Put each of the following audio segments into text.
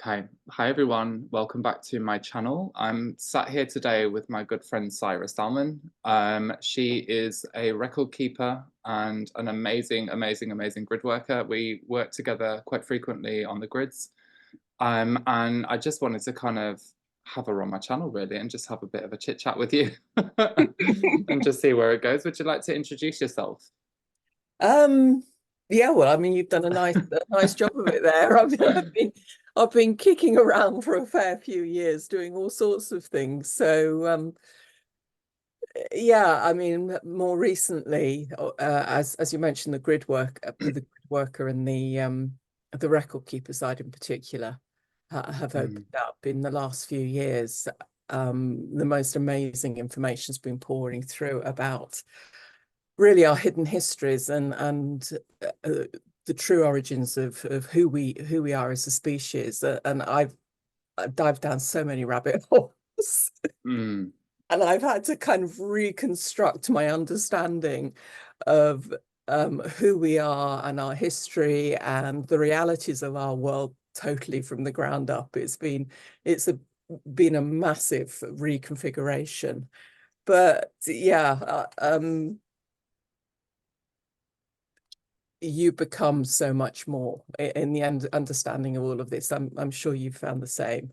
Okay, hi everyone, welcome back to my channel. I'm sat here today with my good friend Saira Salmon. She is a record keeper and an amazing grid worker. We work together quite frequently on the grids. And I just wanted to kind of have her on my channel really and just have a bit of a chit chat with you and just see where it goes. Would you like to introduce yourself? Yeah, well, I mean, you've done a nice job of it there. I've been kicking around for a fair few years doing all sorts of things. So yeah, I mean, more recently, as you mentioned, the grid worker and the record keeper side in particular have opened up in the last few years. The most amazing information's been pouring through about really our hidden histories and the true origins of who we are as a species. And I've dived down so many rabbit holes. Mm. And I've had to kind of reconstruct my understanding of who we are and our history and the realities of our world totally from the ground up. Been a massive reconfiguration. But yeah, you become so much more in the understanding of all of this. I'm sure you've found the same.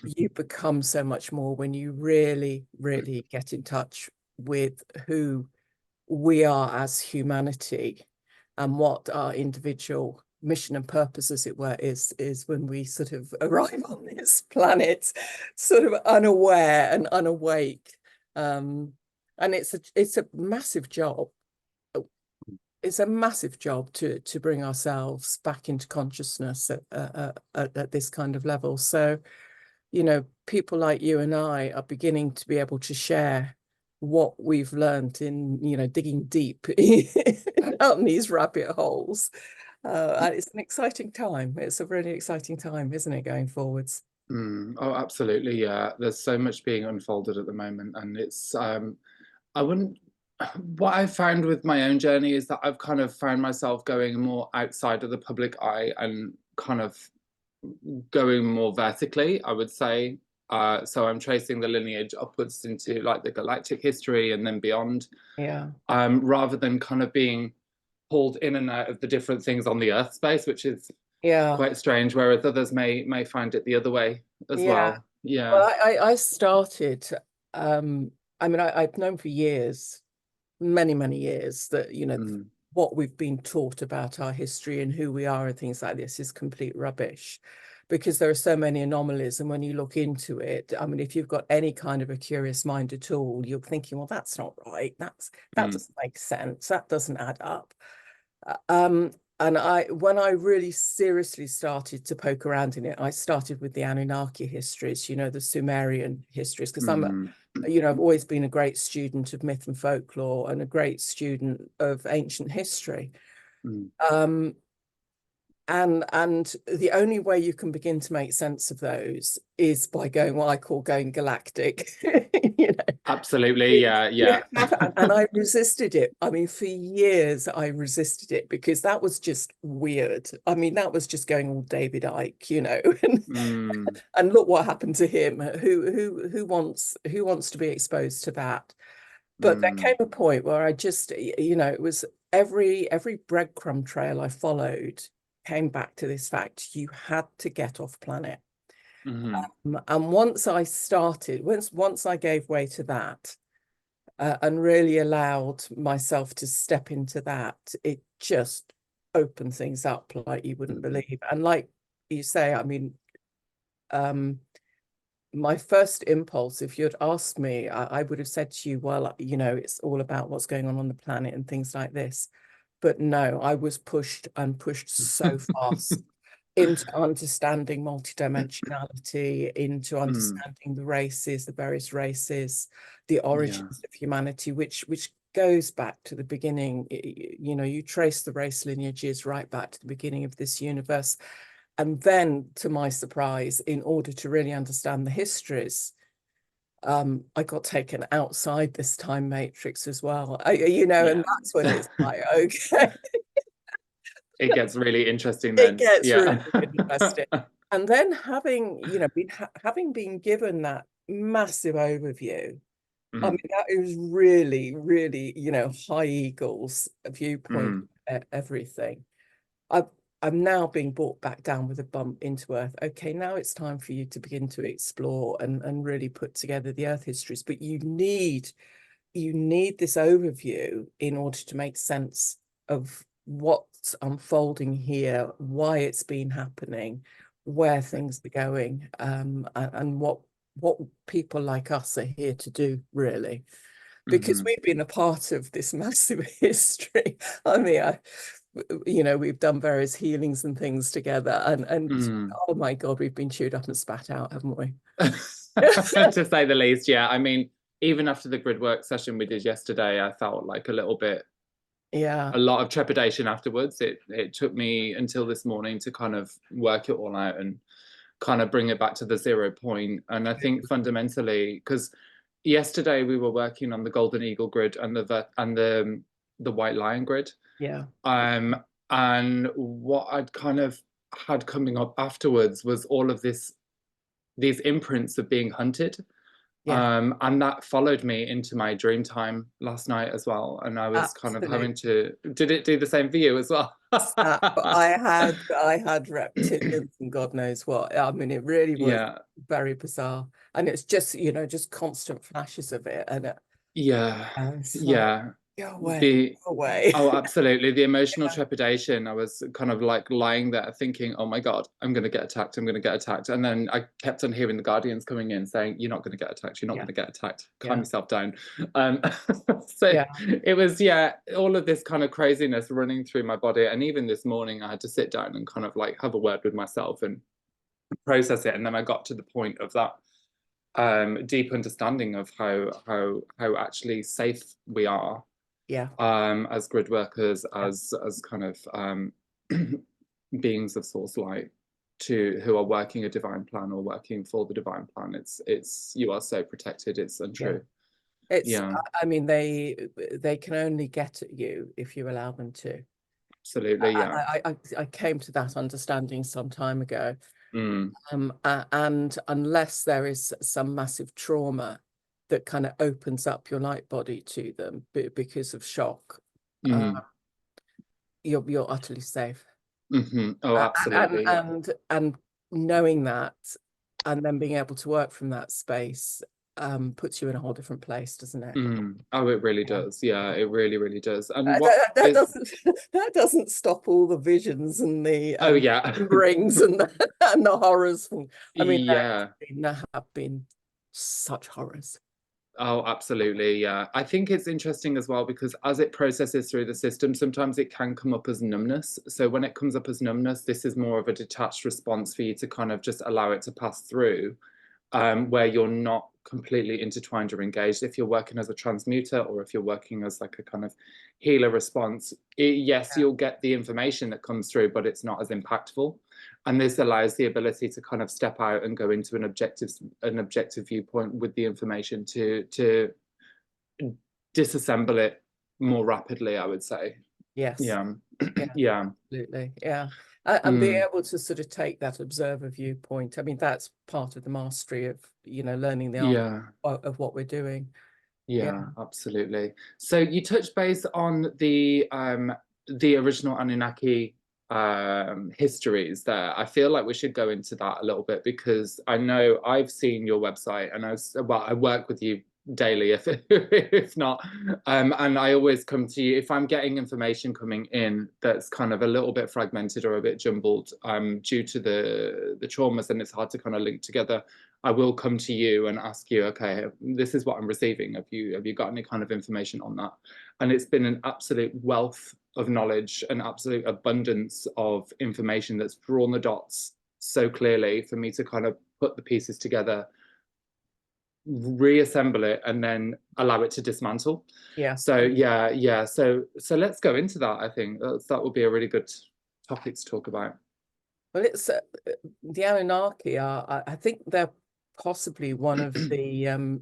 You become so much more when you really get in touch with who we are as humanity and what our individual mission and purpose, as it were, is when we sort of arrive on this planet sort of unaware and unawake. And it's a massive job. It's a massive job to bring ourselves back into consciousness at this kind of level. So, you know, people like you and I are beginning to be able to share what we've learned in, you know, digging deep down these rabbit holes. And it's an exciting time. It's a really exciting time, isn't it, going forwards? Oh, absolutely. Yeah. There's so much being unfolded at the moment. And it's, I wouldn't, what I've found with my own journey is that I've kind of found myself going more outside of the public eye and kind of going more vertically, I would say. So I'm tracing the lineage upwards into like the galactic history and then beyond, Yeah. rather than kind of being pulled in and out of the different things on the Earth space, which is Yeah. quite strange, whereas others may find it the other way as Yeah. well. Yeah. Well, I started, I mean, I've known for years, many years, that, you know, Mm. what we've been taught about our history and who we are and things like this is complete rubbish, because there are so many anomalies. And when you look into it, I mean, if you've got any kind of a curious mind at all, you're thinking, well, that's not right. That Mm. doesn't make sense. That doesn't add up. And when I really seriously started to poke around in it, I started with the Anunnaki histories, you know, the Sumerian histories, because Mm. you know, I've always been a great student of myth and folklore and a great student of ancient history. Mm. Um, and the only way you can begin to make sense of those is by going what I call going galactic. You know, Absolutely. Yeah. you Yeah. and I resisted it. I mean, for years I resisted it because that was just weird. I mean, that was just going all David Icke, you know. Mm. And look what happened to him. Who wants to be exposed to that? But there came Mm. a point where I just, you know, it was every breadcrumb trail I followed came back to this fact: you had to get off planet. Mm. And once I gave way to that, and really allowed myself to step into that, it just opened things up like you wouldn't Mm. believe. And like you say, I mean, my first impulse, if you'd asked me, I would have said to you, well, you know, it's all about what's going on the planet and things like this. But no, I was pushed and pushed so fast into understanding multidimensionality, into Mm. understanding the races, the various races, the Yeah. origins of humanity, which goes back to the beginning. You know, you trace the race lineages right back to the beginning of this universe. And then, to my surprise, in order to really understand the histories, I got taken outside this time matrix as well. You know, and Yeah. that's when it's like, okay. it gets really interesting It then. gets Yeah. really interesting. And then having, you know, having been given that massive overview, I mean, that is really, really, you know, high eagles viewpoint, everything. I'm now being brought back down with a bump into Earth. Okay, now it's time for you to begin to explore and really put together the Earth histories. But you need this overview in order to make sense of what's unfolding here, why it's been happening, where things are going, and what people like us are here to do, really. Because we've been a part of this massive history. I mean, you know, we've done various healings and things together, and oh my God, we've been chewed up and spat out, haven't we? To say the least. Yeah, I mean, even after the grid work session we did yesterday, I felt like a little bit, yeah, a lot of trepidation afterwards. It took me until this morning to kind of work it all out and kind of bring it back to the 0 point. And I think fundamentally, because yesterday we were working on the golden eagle grid and the white lion grid. yeah. And what I'd kind of had coming up afterwards was all of these imprints of being hunted. Yeah. And that followed me into my dream time last night as well. And I was kind of having to, did it do the same for you as well? I had reptilians and God knows what. I mean, it really was very bizarre. And it's just, you know, just constant flashes of it. And it's like, go away, go away. Oh, absolutely. The emotional trepidation. I was kind of like lying there thinking, oh my God, I'm going to get attacked. I'm going to get attacked. And then I kept on hearing the guardians coming in saying, you're not going to get attacked. You're not going to get attacked. Calm yourself down. So it was, all of this kind of craziness running through my body. And even this morning, I had to sit down and kind of like have a word with myself and process it. And then I got to the point of that deep understanding of how actually safe we are, as grid workers, as kind of beings of source light, who are working a divine plan or working for the divine plan. It's you are so protected. It's untrue. I mean, they can only get at you if you allow them to. Absolutely. I came to that understanding some time ago. And unless there is some massive trauma that kind of opens up your light body to them because of shock, you're utterly safe. Oh, absolutely. And knowing that, and then being able to work from that space, puts you in a whole different place, doesn't it? Oh, it really does. Yeah, it really, really does. And that doesn't stop all the visions and the rings and the horrors. I mean, there have been such horrors. Oh, absolutely. Yeah. I think it's interesting as well because as it processes through the system, sometimes it can come up as numbness. So when it comes up as numbness, this is more of a detached response for you to kind of just allow it to pass through, where you're not completely intertwined or engaged. If you're working as a transmuter or if you're working as like a kind of healer response, you'll get the information that comes through, but it's not as impactful. And this allows the ability to kind of step out and go into an objective viewpoint with the information to disassemble it more rapidly, I would say. Yes. Yeah. Absolutely. Yeah. And being able to sort of take that observer viewpoint. I mean, that's part of the mastery of, you know, learning the art of what we're doing. Yeah, absolutely. So you touched base on the original Anunnaki histories there. I feel like we should go into that a little bit because I know I've seen your website and I work with you daily if not, and I always come to you if I'm getting information coming in that's kind of a little bit fragmented or a bit jumbled due to the traumas and it's hard to kind of link together. I will come to you and ask you, okay, this is what I'm receiving. Have you got any kind of information on that? And it's been an absolute wealth of knowledge, an absolute abundance of information that's drawn the dots so clearly for me to kind of put the pieces together, reassemble it, and then allow it to dismantle. So so let's go into that. I think that would be a really good topic to talk about. Well, it's the Anunnaki are, I think they're possibly one of the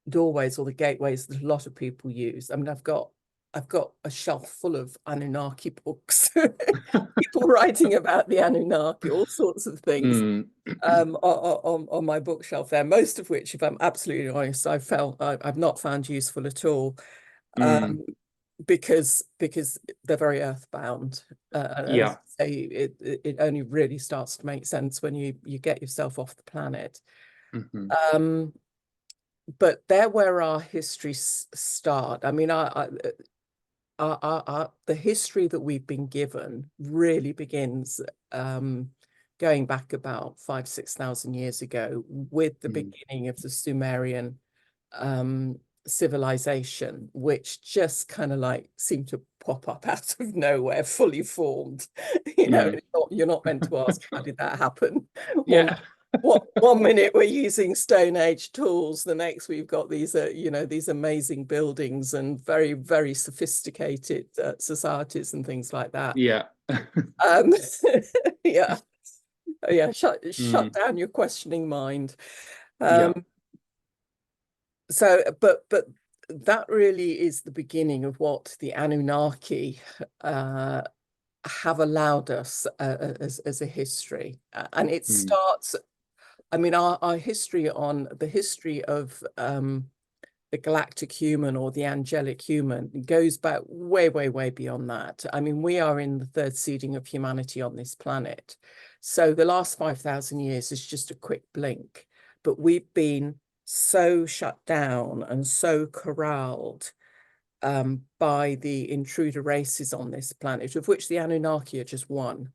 doorways or the gateways that a lot of people use. I mean, I've got I've got a shelf full of Anunnaki books, people writing about the Anunnaki, all sorts of things on my bookshelf there, most of which, if I'm absolutely honest, I've not found useful at all, because they're very earthbound. Yeah. It only really starts to make sense when you get yourself off the planet. But they're where our histories start. I mean, the history that we've been given really begins going back about 5,000–6,000 years ago, with the beginning of the Sumerian civilization, which just kind of like seemed to pop up out of nowhere, fully formed. You know, you're not meant to ask, how did that happen? Yeah. One minute we're using Stone Age tools, the next we've got these, you know, these amazing buildings and very, very sophisticated societies and things like that. Yeah. Yeah. Shut down your questioning mind. So, but that really is the beginning of what the Anunnaki have allowed us as a history, and it starts. I mean, our history on the history of the galactic human or the angelic human goes back way, way, way beyond that. I mean, we are in the third seeding of humanity on this planet. So the last 5,000 years is just a quick blink, but we've been so shut down and so corralled by the intruder races on this planet, of which the Anunnaki are just one.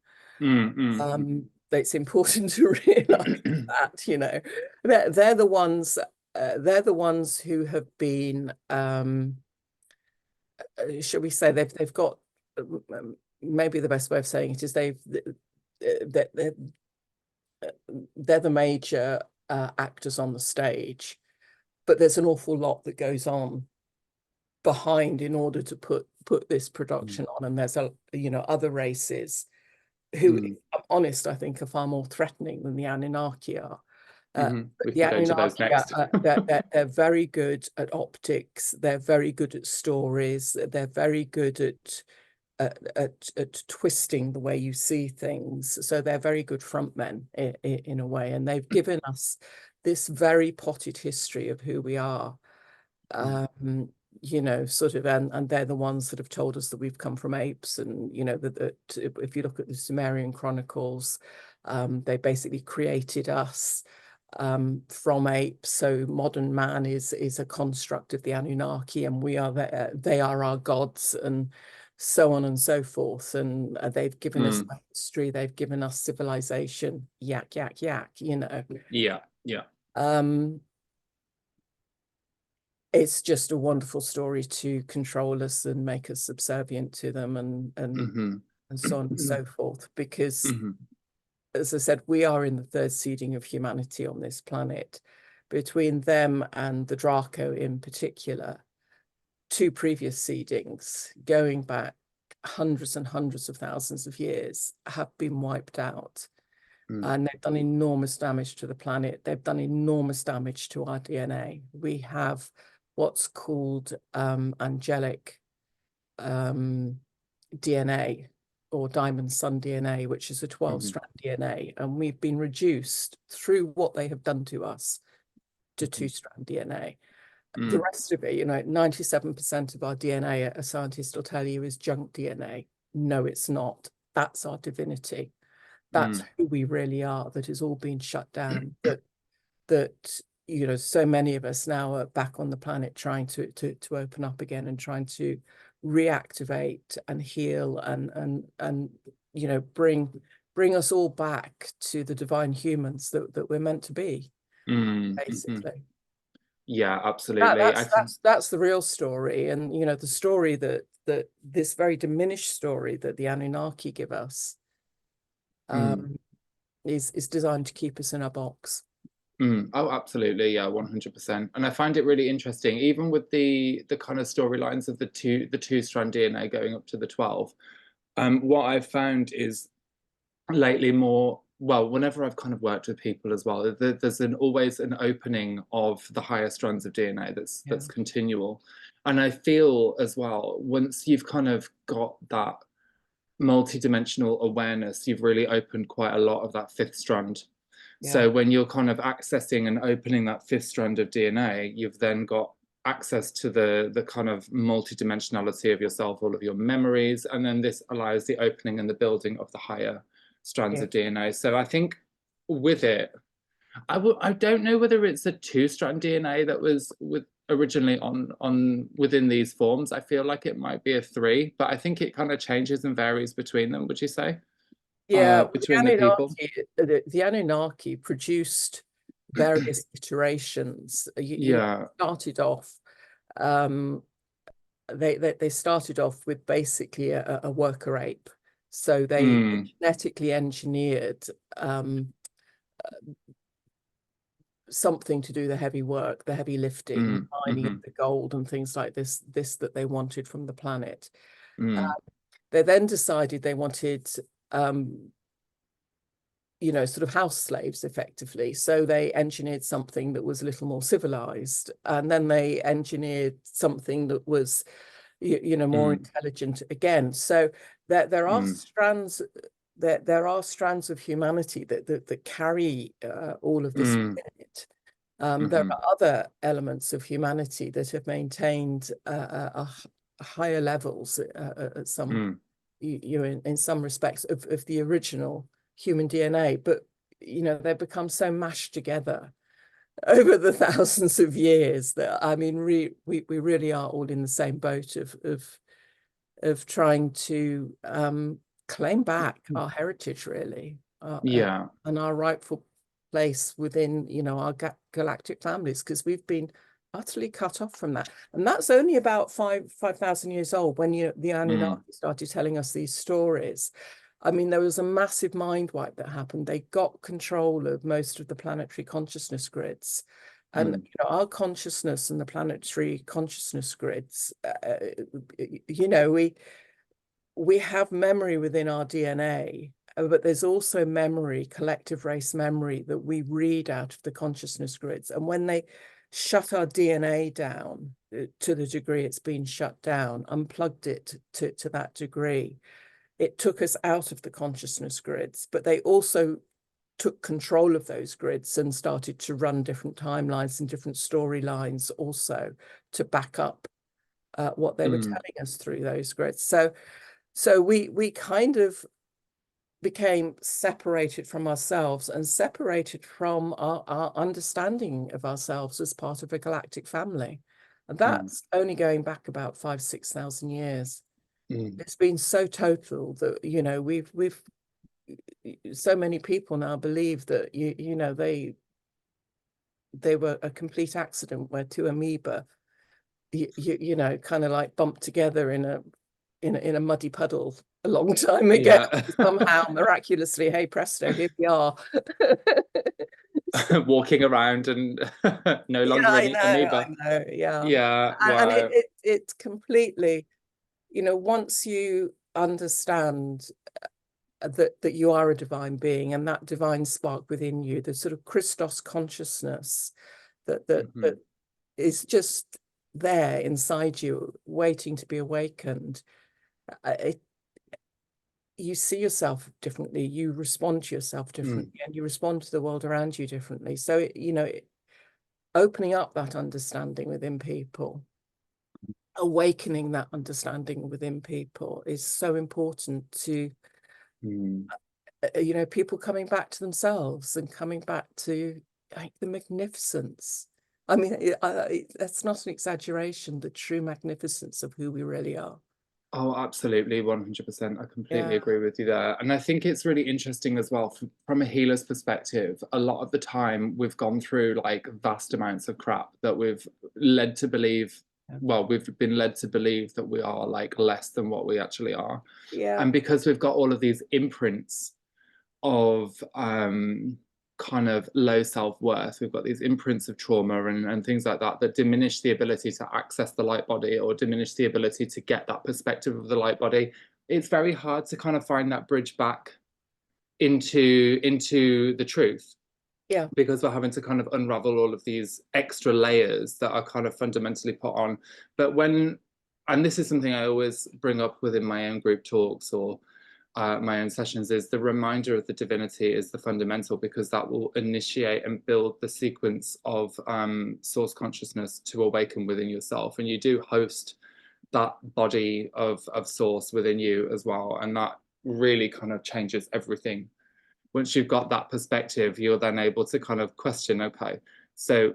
It's important to realize that, you know, they're the ones who have been, shall we say, they've got, maybe the best way of saying it is they're the major actors on the stage, but there's an awful lot that goes on behind in order to put this production on. And there's other races who, if I'm honest, I think are far more threatening than the Anunnaki are. The Anunnaki, they're very good at optics. They're very good at stories. They're very good at twisting the way you see things. So they're very good frontmen in a way, and they've given us this very potted history of who we are. You know, sort of, and they're the ones that have told us that we've come from apes, and you know that if you look at the Sumerian chronicles, they basically created us from apes. So modern man is a construct of the Anunnaki, and we are they are our gods, and so on and so forth. And they've given us history, they've given us civilization, yak, you know. It's just a wonderful story to control us and make us subservient to them, and so on and so forth, because as I said, we are in the third seeding of humanity on this planet. Between them and the Draco in particular, two previous seedings going back hundreds and hundreds of thousands of years have been wiped out. And they've done enormous damage to the planet. They've done enormous damage to our DNA. We have what's called angelic DNA, or diamond sun DNA, which is a 12-strand DNA. And we've been reduced through what they have done to us to 2-strand DNA. The rest of it, you know, 97% of our DNA, a scientist will tell you, is junk DNA. No, it's not. That's our divinity. That's who we really are. That has all been shut down. That you know, so many of us now are back on the planet trying to open up again and trying to reactivate and heal and you know, bring us all back to the divine humans that we're meant to be, basically. Yeah, absolutely. That's the real story. And you know, the story that this very diminished story that the Anunnaki give us is designed to keep us in a box. Oh, absolutely. Yeah, 100%. And I find it really interesting, even with the kind of storylines of the two-strand DNA going up to the 12. What I've found is lately more well, whenever I've kind of worked with people as well, there's always an opening of the higher strands of DNA that's continual. And I feel as well, once you've kind of got that multidimensional awareness, you've really opened quite a lot of that fifth strand. So when you're kind of accessing and opening that fifth strand of DNA, you've then got access to the kind of multidimensionality of yourself, all of your memories, and then this allows the opening and the building of the higher strands of DNA. So I think with it, I don't know whether it's a two-strand DNA that was originally on within these forms. I feel like it might be a three, but I think it kind of changes and varies between them, would you say? Between the people? The Anunnaki produced various iterations. You started off, they started off with basically a worker ape. So they genetically engineered something to do the heavy work, the heavy lifting, mining of the gold and things like this that they wanted from the planet. They then decided they wanted you know, sort of house slaves effectively. So they engineered something that was a little more civilized, and then they engineered something that was, you know, more intelligent again. So there are strands. There are strands of humanity that carry all of this in it. There are other elements of humanity that have maintained higher levels at some, you know, in some respects of the original human DNA, but you know, they've become so mashed together over the thousands of years that, I mean, we really are all in the same boat of trying to claim back our heritage, really, and our rightful place within, you know, our galactic families, because we've been utterly cut off from that. And that's only about 5,000 years old when the Anunnaki started telling us these stories. I mean, there was a massive mind wipe that happened. They got control of most of the planetary consciousness grids. And you know, our consciousness and the planetary consciousness grids, you know, we have memory within our DNA, but there's also memory, collective race memory, that we read out of the consciousness grids. And when they shut our DNA down to the degree it's been shut down, unplugged it to that degree, it took us out of the consciousness grids. But they also took control of those grids and started to run different timelines and different storylines also to back up what they were telling us through those grids. So we kind of became separated from ourselves and separated from our understanding of ourselves as part of a galactic family. And that's only going back about 5,000-6,000 years. It's been so total that, you know, we've so many people now believe that you know, they were a complete accident where two amoeba you know, kind of like bumped together in a muddy puddle a long time ago. Somehow miraculously, hey presto, here we are. Walking around and no longer any amoeba. I know, wow. And it completely, you know, once you understand that you are a divine being, and that divine spark within you, the sort of Christos consciousness that is just there inside you, waiting to be awakened, you see yourself differently, you respond to yourself differently, and you respond to the world around you differently. So, you know, opening up that understanding within people, awakening that understanding within people is so important to, you know, people coming back to themselves and coming back to, like, the magnificence. I mean, that's not an exaggeration, the true magnificence of who we really are. Oh, absolutely, 100%. I completely agree with you there. And I think it's really interesting as well, from a healer's perspective. A lot of the time we've gone through like vast amounts of crap that we've led to believe, well, we've been led to believe that we are like less than what we actually are. And because we've got all of these imprints of kind of low self-worth, we've got these imprints of trauma and things like that that diminish the ability to access the light body, or diminish the ability to get that perspective of the light body. It's very hard to kind of find that bridge back into the truth. Yeah. Because we're having to kind of unravel all of these extra layers that are kind of fundamentally put on. But when, and this is something I always bring up within my own group talks or my own sessions, is the reminder of the divinity is the fundamental, because that will initiate and build the sequence of source consciousness to awaken within yourself. And you do host that body of source within you as well. And that really kind of changes everything. Once you've got that perspective, you're then able to kind of question, okay, so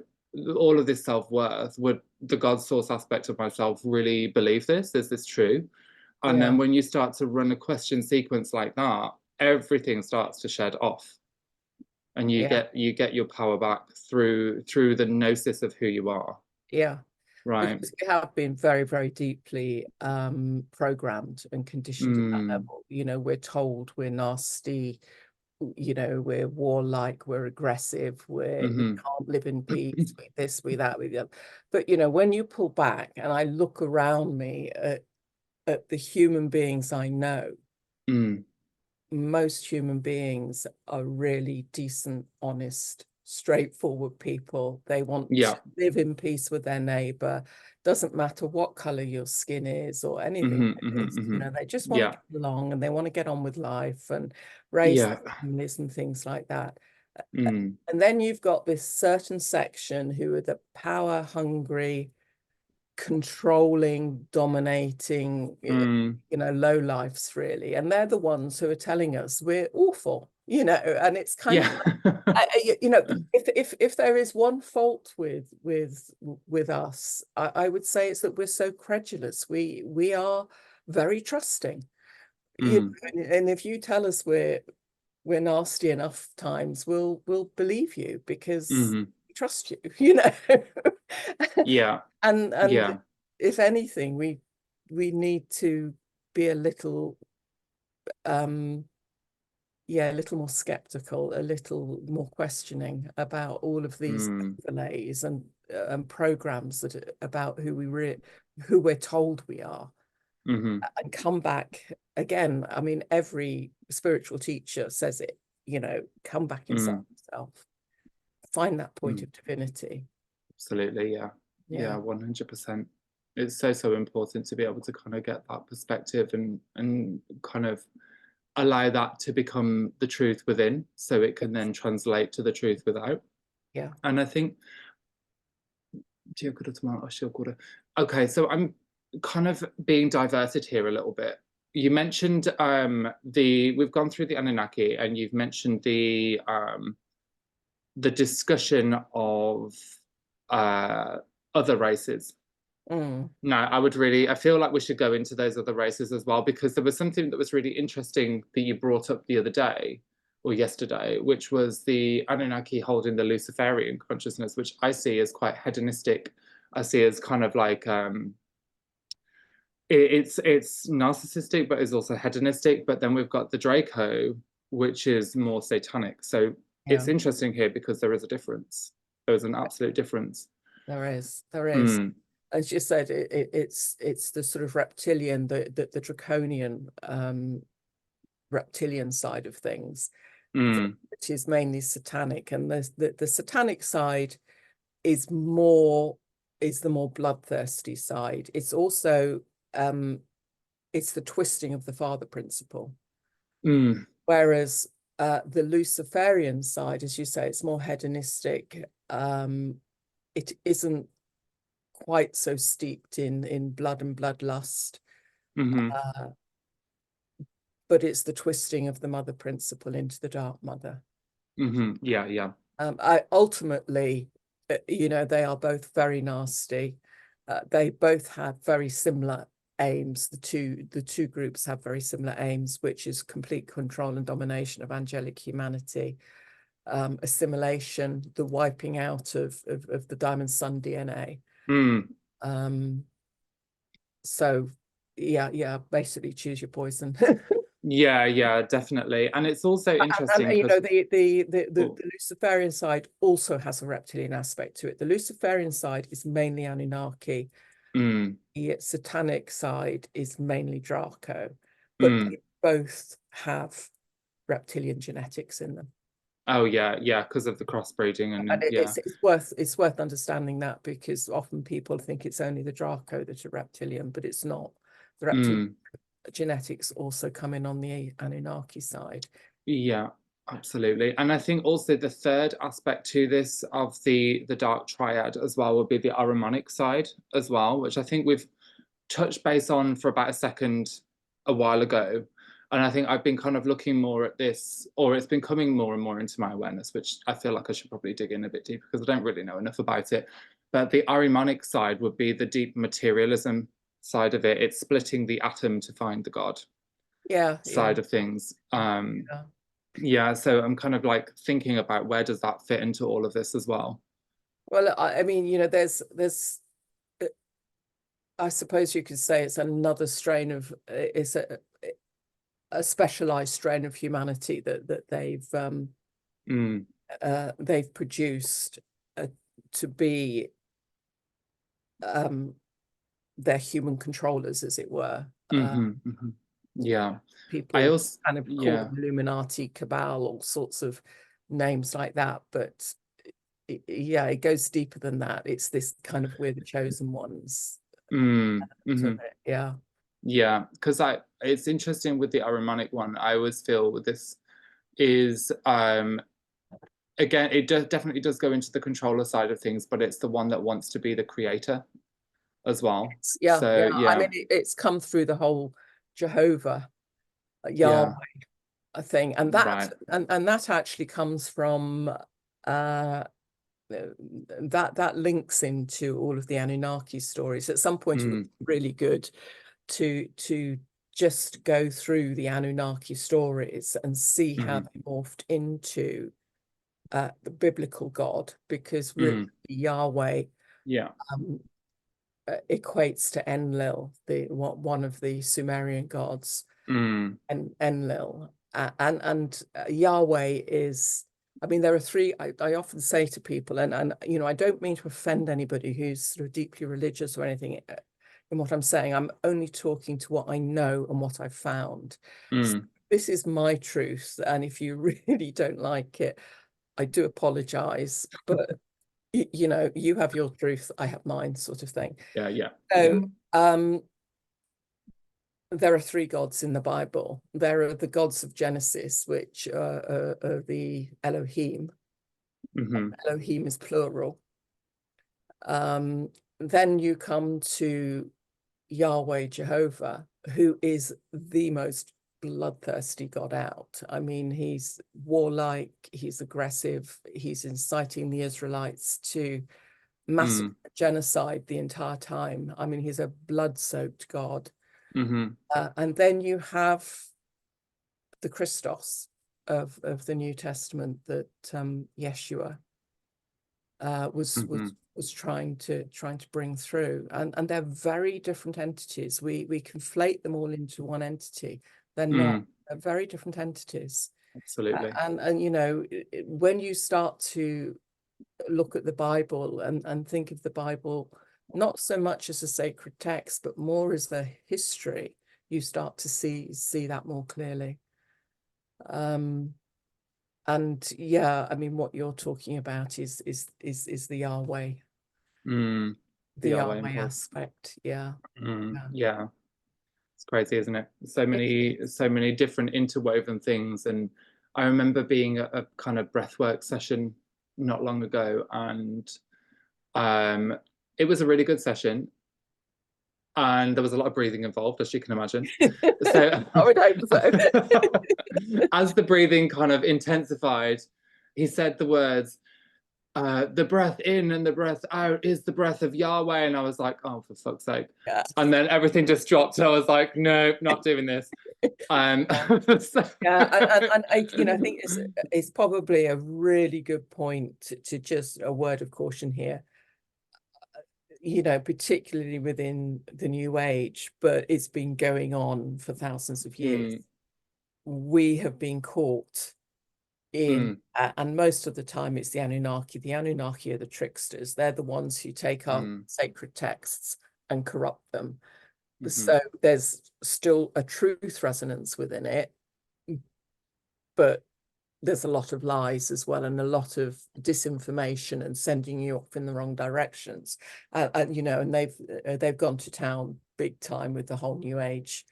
all of this self-worth, would the God source aspect of myself really believe this? Is this true? And then when you start to run a question sequence like that, everything starts to shed off. And you get your power back through the gnosis of who you are. Yeah. Right. Because we have been very, very deeply programmed and conditioned at that level. You know, we're told we're nasty, you know, we're warlike, we're aggressive, we can't live in peace, we this, we that, we the other. But, you know, when you pull back and I look around me at the human beings I know, most human beings are really decent, honest, straightforward people. They want to live in peace with their neighbor. Doesn't matter what color your skin is or anything like this. You know, they just want to get along and they want to get on with life and raise families and things like that. And then you've got this certain section who are the power hungry, controlling, dominating, you know, low lives really, and they're the ones who are telling us we're awful, you know. And it's kind of like, you know, if there is one fault with us, I would say it's that we're so credulous. We are very trusting, you know, and if you tell us we're nasty enough times, we'll believe you because we trust you, you know. And if anything, we need to be a little a little more skeptical, a little more questioning about all of these overlays and programs that about who we're told we are, and come back again. I mean, every spiritual teacher says it, you know, come back inside yourself, find that point of divinity. Absolutely, yeah, 100%. It's so important to be able to kind of get that perspective and kind of allow that to become the truth within, so it can then translate to the truth without. And I think, okay, so I'm kind of being diverted here a little bit. You mentioned we've gone through the Anunnaki, and you've mentioned the discussion of other races. No, I feel like we should go into those other races as well, because there was something that was really interesting that you brought up the other day or yesterday, which was the Anunnaki holding the Luciferian consciousness, which I see as quite hedonistic. I see as kind of like it's narcissistic, but is also hedonistic. But then we've got the Draco, which is more satanic. So it's interesting here because there is a difference. There is an absolute difference. There is. As you said, it's the sort of reptilian, the draconian reptilian side of things, which is mainly satanic, and the satanic side is the more bloodthirsty side. It's also it's the twisting of the father principle, whereas the Luciferian side, as you say, it's more hedonistic. It isn't quite so steeped in blood and bloodlust, but it's the twisting of the mother principle into the dark mother. I ultimately, you know, they are both very nasty. They both have very similar aims. The two groups have very similar aims, which is complete control and domination of angelic humanity, assimilation, the wiping out of the diamond sun DNA. So basically choose your poison. Yeah, definitely. And it's also interesting, and you know, the Luciferian side also has a reptilian aspect to it. The Luciferian side is mainly Anunnaki. The satanic side is mainly Draco, but they both have reptilian genetics in them. Oh yeah, yeah, because of the crossbreeding and yeah. It's worth understanding that, because often people think it's only the Draco that are reptilian, but it's not. The reptilian genetics also come in on the Anunnaki side. Yeah, absolutely. And I think also the third aspect to this of the dark triad as well would be the Ahrimanic side as well, which I think we've touched base on for about a second a while ago. And I think I've been kind of looking more at this, or it's been coming more and more into my awareness, which I feel like I should probably dig in a bit deeper because I don't really know enough about it. But the Ahrimanic side would be the deep materialism side of it. It's splitting the atom to find the God side of things. Yeah, so I'm kind of like thinking about where does that fit into all of this as well. Well, I mean, you know, there's I suppose you could say it's another strain of, it's a specialized strain of humanity that they've produced to be their human controllers, as it were. Yeah, people kind of call them Illuminati, cabal, all sorts of names like that, but yeah, it goes deeper than that. It's this kind of, we're the chosen ones. Yeah. Yeah, because it's interesting with the Ahrimanic one. I always feel this is again, it definitely does go into the controller side of things, but it's the one that wants to be the creator as well. Yeah, so yeah, I mean, it's come through the whole Jehovah, Yahweh thing, and that and that actually comes from that links into all of the Anunnaki stories. At some point, it was really good to just go through the Anunnaki stories and see how they morphed into the biblical God, because really Yahweh equates to Enlil, one of the Sumerian gods, and Enlil, and Yahweh is, I mean, there are three. I often say to people, and you know, I don't mean to offend anybody who's sort of deeply religious or anything in what I'm saying. I'm only talking to what I know and what I've found. So this is my truth, and if you really don't like it, I do apologize, but you know, you have your truth, I have mine, sort of thing. So there are three gods in the Bible. There are the gods of Genesis, which are the Elohim. Elohim is plural. Then you come to Yahweh, Jehovah, who is the most bloodthirsty God out. I mean, he's warlike, he's aggressive, he's inciting the Israelites to massive genocide the entire time. I mean, he's a blood-soaked God. And then you have the Christos of the New Testament that Yeshua was trying to bring through, and they're very different entities. We conflate them all into one entity. They're not. They're very different entities. Absolutely. And you know, when you start to look at the Bible and think of the Bible not so much as a sacred text, but more as the history, you start to see that more clearly. And yeah, I mean, what you're talking about is the Yahweh, the Yahweh aspect. Yeah. Yeah, it's crazy, isn't it? So many different interwoven things. And I remember being at a kind of breathwork session not long ago, and it was a really good session, and there was a lot of breathing involved, as you can imagine. So I would hope so. As the breathing kind of intensified, he said the words, the breath in and the breath out is the breath of Yahweh. And I was like, oh, for fuck's sake. And then everything just dropped. I was like, no, not doing this. And I, you know, I think it's probably a really good point to just a word of caution here, you know, particularly within the New Age, but it's been going on for thousands of years. We have been caught in, and most of the time it's the Anunnaki. The Anunnaki are the tricksters. They're the ones who take our sacred texts and corrupt them. So there's still a truth resonance within it, but there's a lot of lies as well, and a lot of disinformation and sending you off in the wrong directions. And you know, and they've gone to town big time with the whole New Age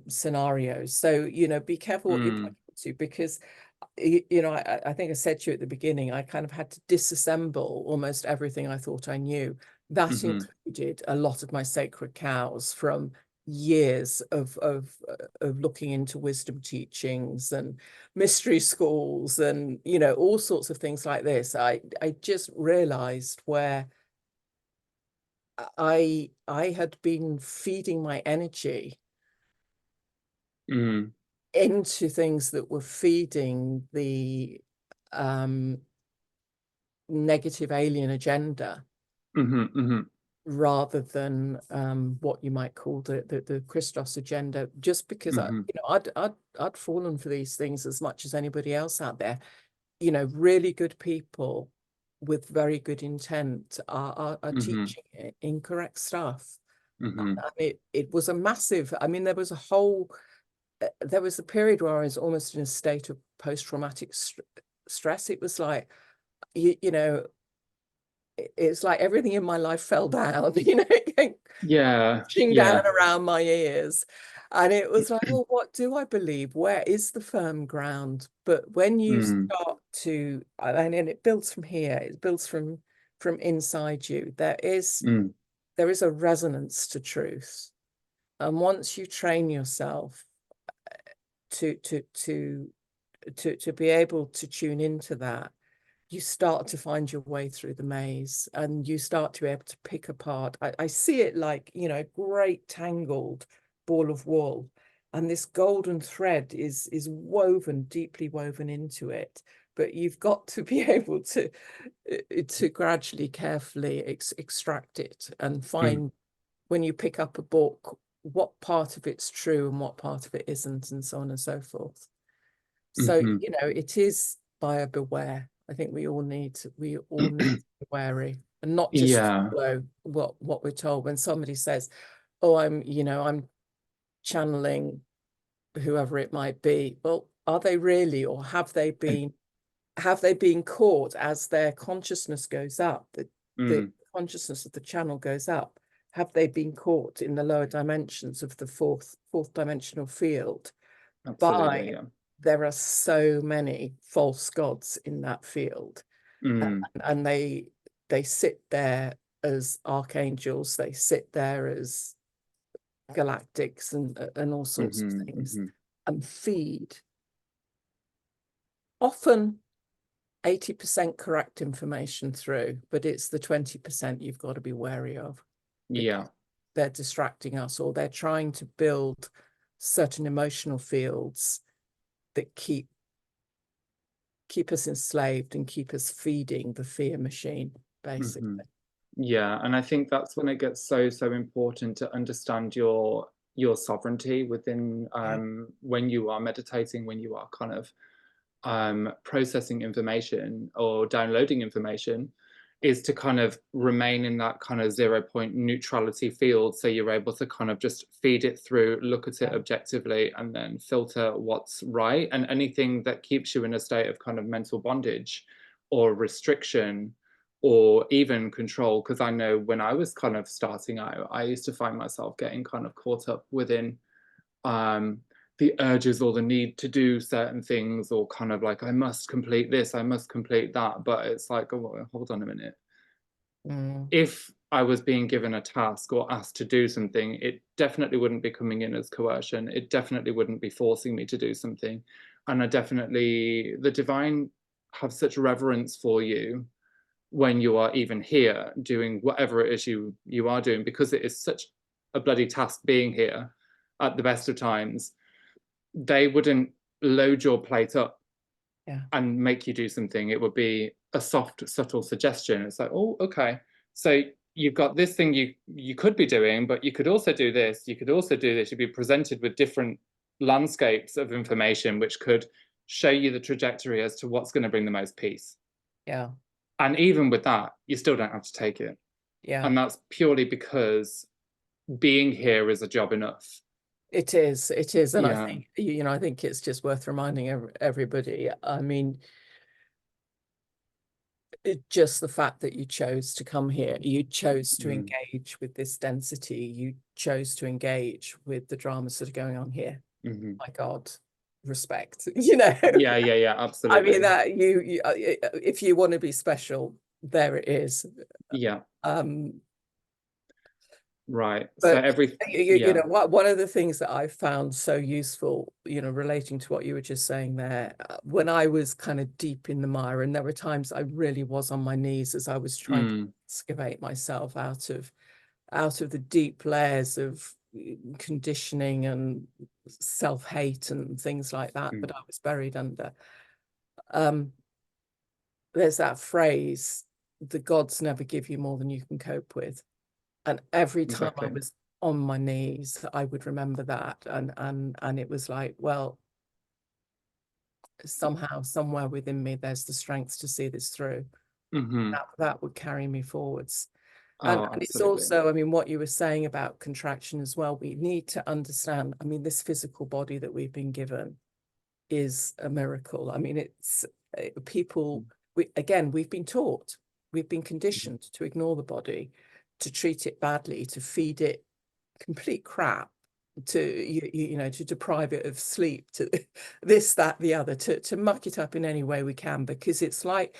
scenarios. So, you know, be careful what you plug into, because you know, I think I said to you at the beginning, I kind of had to disassemble almost everything I thought I knew. That included a lot of my sacred cows from years of looking into wisdom teachings and mystery schools and, you know, all sorts of things like this. I just realized where I had been feeding my energy into things that were feeding the negative alien agenda, rather than what you might call the Christos agenda, just because I, you know, I'd fallen for these things as much as anybody else out there. You know, really good people with very good intent are teaching incorrect stuff. And it was a massive, I mean, there was a period where I was almost in a state of post-traumatic stress. It was like, you know, it's like everything in my life fell down, you know, pushing down around my ears. And it was like, well, what do I believe? Where is the firm ground? But when you start to, and it builds from here, it builds from inside you. There is a resonance to truth. And once you train yourself to be able to tune into that, you start to find your way through the maze, and you start to be able to pick apart. I see it like, you know, great tangled ball of wool, and this golden thread is woven, deeply woven into it. But you've got to be able to gradually, carefully extract it and find, when you pick up a book, what part of it's true and what part of it isn't, and so on and so forth. So, you know, it is buyer beware. I think we all need to be wary, and not just follow what we're told. When somebody says, oh, I'm channeling whoever it might be, well, are they really, or have they been caught as their consciousness goes up, the consciousness of the channel goes up? Have they been caught in the lower dimensions of the fourth dimensional field? Absolutely, There are so many false gods in that field, and they sit there as archangels, they sit there as galactics and all sorts of things, and feed often 80% correct information through, but it's the 20% you've got to be wary of. They're distracting us, or they're trying to build certain emotional fields that keep us enslaved and keep us feeding the fear machine, basically. And I think that's when it gets so important to understand your sovereignty within when you are meditating, when you are kind of processing information or downloading information, is to kind of remain in that kind of 0 point neutrality field, so you're able to kind of just feed it through, look at it objectively, and then filter what's right. And anything that keeps you in a state of kind of mental bondage or restriction or even control, because I know when I was kind of starting out, I used to find myself getting kind of caught up within the urges or the need to do certain things, or kind of like, I must complete this, I must complete that. But it's like, oh, hold on a minute. If I was being given a task or asked to do something, it definitely wouldn't be coming in as coercion. It definitely wouldn't be forcing me to do something. And the divine have such reverence for you when you are even here doing whatever it is you are doing, because it is such a bloody task being here at the best of times. They wouldn't load your plate up and make you do something. It would be a soft, subtle suggestion. It's like, oh, okay, so you've got this thing you could be doing, but you could also do this, you could also do this. You'd be presented with different landscapes of information which could show you the trajectory as to what's going to bring the most peace. And even with that, you still don't have to take it. And that's purely because being here is a job enough. It is, and I Yeah. think, you know, I think it's just worth reminding everybody. I mean, just the fact that you chose to come here, you chose to Mm. engage with this density, you chose to engage with the dramas that are going on here. Mm-hmm. My God, respect, you know. Yeah, yeah, yeah, I mean, absolutely. that you if you want to be special, there it is. Yeah. Um, Right. So but every, you yeah. know what, one of the things that I found so useful, you know, relating to what you were just saying there, when I was kind of deep in the mire, and there were times I really was on my knees as I was trying to Mm. excavate myself out of the deep layers of conditioning and self-hate and things like that Mm. that I was buried under. There's that phrase, the gods never give you more than you can cope with. And every time I Exactly. was on my knees, I would remember that. And it was like, well, somehow, somewhere within me, there's the strength to see this through. Mm-hmm. That would carry me forwards. Oh, And it's absolutely. also, I mean, what you were saying about contraction as well, we need to understand, I mean, this physical body that we've been given is a miracle. I mean, it's people, we've been taught, we've been conditioned to ignore the body, to treat it badly, to feed it complete crap, to you know, to deprive it of sleep, to this, that, the other, to muck it up in any way we can, because it's like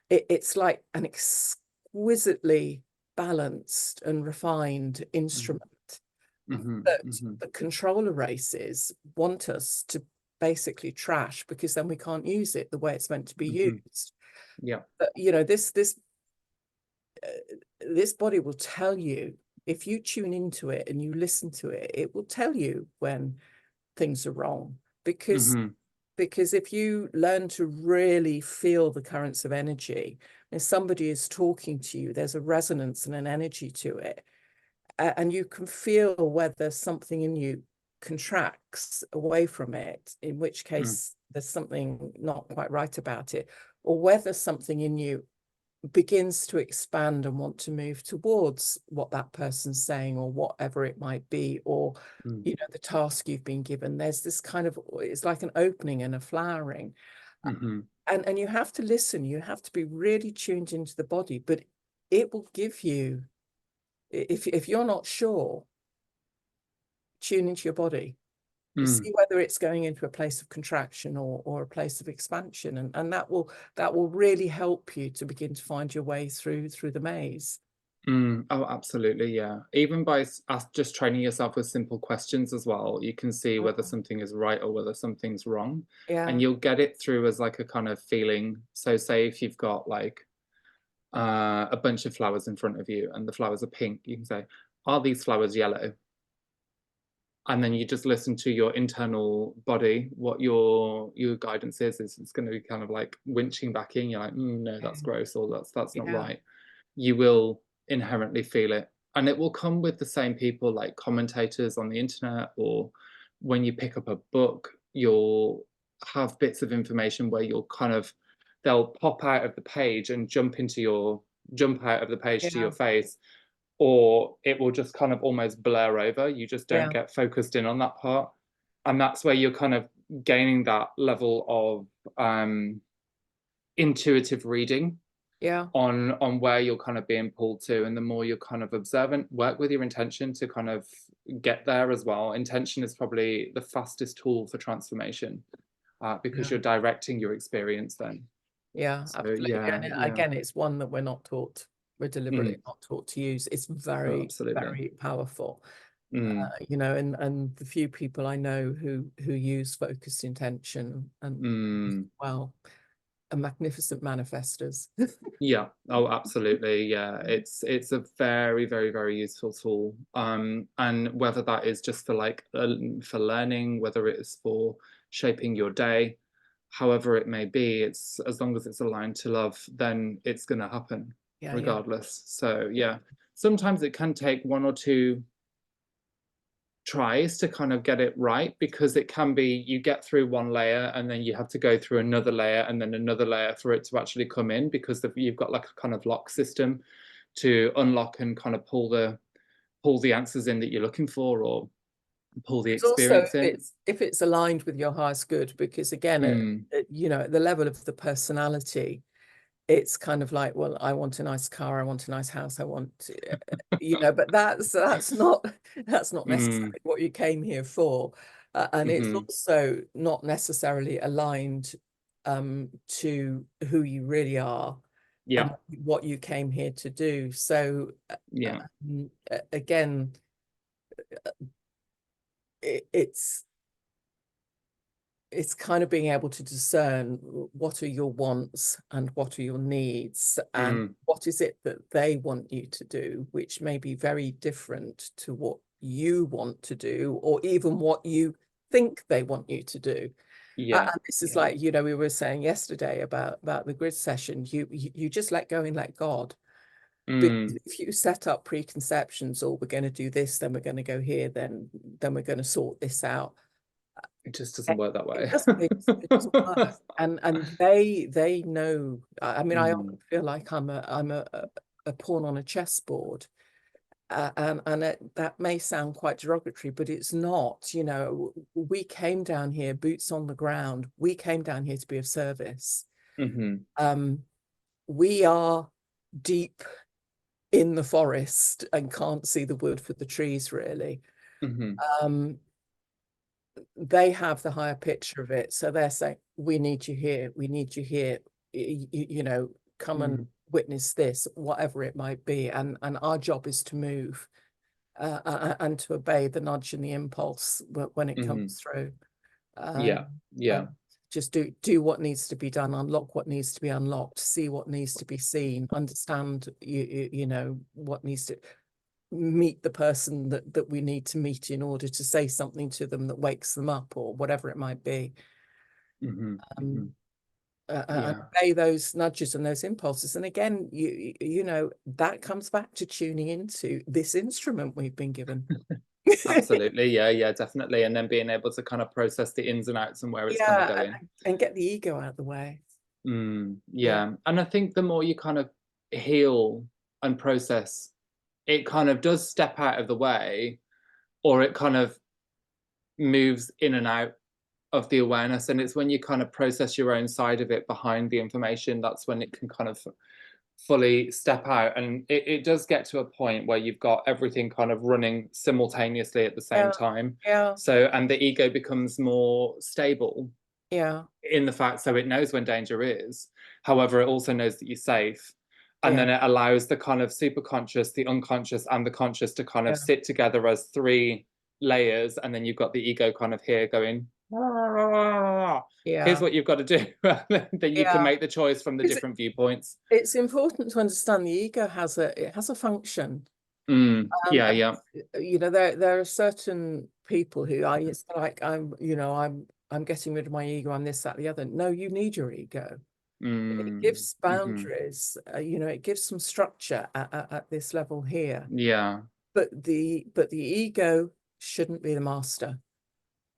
it's like an exquisitely balanced and refined instrument Mm-hmm. that Mm-hmm. the controller races want us to basically trash, because then we can't use it the way it's meant to be Mm-hmm. used. Yeah. But you know, this body will tell you, if you tune into it and you listen to it, it will tell you when things are wrong, because Mm-hmm. if you learn to really feel the currents of energy, and somebody is talking to you, there's a resonance and an energy to it, and you can feel whether something in you contracts away from it, in which case there's something not quite right about it, or whether something in you begins to expand and want to move towards what that person's saying, or whatever it might be, or Mm. you know, the task you've been given. There's this kind of, it's like an opening and a flowering, Mm-hmm. and you have to listen, you have to be really tuned into the body, but it will give you, if you're not sure, tune into your body, Mm. see whether it's going into a place of contraction or a place of expansion, and that will really help you to begin to find your way through the maze. Mm. Oh, absolutely. Yeah. Even by just training yourself with simple questions as well, you can see whether something is right or whether something's wrong. And Yeah, you'll get it through as like a kind of feeling. So say if you've got like a bunch of flowers in front of you and the flowers are pink, you can say, are these flowers yellow? And then you just listen to your internal body, what your guidance is. It's going to be kind of like winching back in. You're like, no, that's gross, or that's not yeah, right. You will inherently feel it, and it will come with the same people, like commentators on the internet, or when you pick up a book, you'll have bits of information where you'll kind of, they'll pop out of the page and jump out of the page to yeah, your face, or it will just kind of almost blur over. You just don't yeah, get focused in on that part. And that's where you're kind of gaining that level of intuitive reading yeah, on where you're kind of being pulled to. And the more you're kind of observant, work with your intention to kind of get there as well. Intention is probably the fastest tool for transformation, because yeah, you're directing your experience then. yeah, So absolutely. yeah, And yeah. again, it's one that we're not taught, we're deliberately Mm. not taught to use. It's Oh, very, absolutely. very powerful. Mm. You know, and the few people I know who use focused intention, and Mm. well, are magnificent manifestors. Yeah. Oh, absolutely. Yeah. It's a very, very, very useful tool. And whether that is just for like for learning, whether it is for shaping your day, however it may be, it's as long as it's aligned to love, then it's going to happen Yeah, yeah, regardless. So yeah, sometimes it can take one or two tries to kind of get it right, because it can be you get through one layer and then you have to go through another layer and then another layer for it to actually come in, because you've got like a kind of lock system to unlock and kind of pull the answers in that you're looking for, or pull the It's also experience in. if it's aligned with your highest good, because again, you know, at the level of the personality, it's kind of like, well, I want a nice car, I want a nice house, I want, you know, but that's not necessarily what you came here for, and it's also not necessarily aligned to who you really are and what you came here to do. So again, it's kind of being able to discern what are your wants and what are your needs, and what is it that they want you to do, which may be very different to what you want to do, or even what you think they want you to do. And this is like, you know, we were saying yesterday about the grid session, you just let go and let God. Because if you set up preconceptions, or we're going to do this, then we're going to go here, then we're going to sort this out, it just doesn't work that way. It doesn't work. And they know. I mean, I often feel like I'm a pawn on a chessboard, and that may sound quite derogatory, but it's not. You know, we came down here, boots on the ground. We came down here to be of service. We are deep in the forest and can't see the wood for the trees, really. They have the higher picture of it, so they're saying, we need you here, we need you here, you know, come and witness this, whatever it might be, and our job is to move and to obey the nudge and the impulse when it comes through. Just do what needs to be done, unlock what needs to be unlocked, see what needs to be seen, understand you know what needs to meet the person that we need to meet in order to say something to them that wakes them up, or whatever it might be. And obey those nudges and those impulses. And again, you know, that comes back to tuning into this instrument we've been given. Absolutely. Yeah, definitely. And then being able to kind of process the ins and outs and where it's kind of going. And get the ego out of the way. And I think the more you kind of heal and process, it kind of does step out of the way, or it kind of moves in and out of the awareness. And it's when you kind of process your own side of it behind the information, that's when it can kind of fully step out. And it does get to a point where you've got everything kind of running simultaneously at the same time. So, and the ego becomes more stable in the fact, so it knows when danger is. However, it also knows that you're safe. And then it allows the kind of superconscious, the unconscious, and the conscious to kind of sit together as three layers. And then you've got the ego kind of here going, here's what you've got to do. Then you can make the choice from the different viewpoints. It's important to understand the ego has a function. You know, there are certain people who it's like, I'm getting rid of my ego, I'm this, that, the other. No, you need your ego. It gives boundaries, you know, it gives some structure at this level here. But the ego shouldn't be the master.